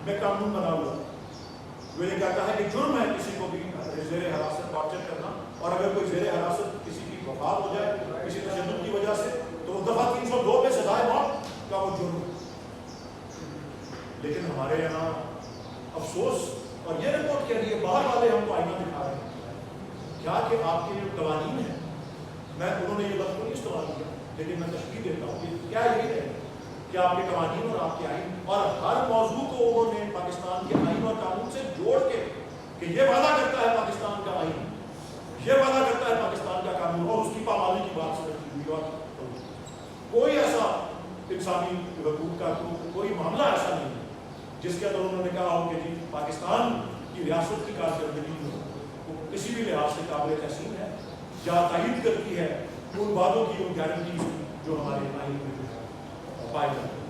میں قانون بنا ہوا. وہ یہ کہتا ہے کہ جرم ہے کسی کو بھی زیر حراست ٹارچر کرنا، اور اگر کوئی زیر حراست کسی کی وفات ہو جائے کسی تشدد کی وجہ سے تو دفعہ 302 میں سزائے موت کا وہ جرم ہے. لیکن ہمارے یہاں افسوس، اور یہ رپورٹ کہہ رہی ہے باہر والے ہم کو آئینہ دکھا رہے ہیں کیا کہ آپ کے جو قوانین ہیں، میں انہوں نے یہ لفظ نہیں استعمال کیا لیکن میں تشبیہ دیتا ہوں کہ کیا یہی ہے کہ آپ کے قوانین اور آپ کے آئین اور ہر موضوع کو انہوں نے پاکستان کے آئین اور قانون سے جوڑ کے کہ یہ وعدہ کرتا ہے پاکستان کا آئین، یہ وعدہ کرتا ہے پاکستان کا قانون، اور اس کی پامالی کی بات سے رکھی ہوئی. اور کوئی ایسا انسانی حقوق کا کوئی معاملہ ایسا نہیں ہے جس کے اندر انہوں نے کہا ہو کہ جی پاکستان کی ریاست کی کارکردگی وہ کسی بھی لحاظ سے قابل تحسین ہے یا تائید کرتی ہے ان وعدوں کی، ان گارنٹیز کی جو ہمارے آئین میں پائے جاتے ہیں.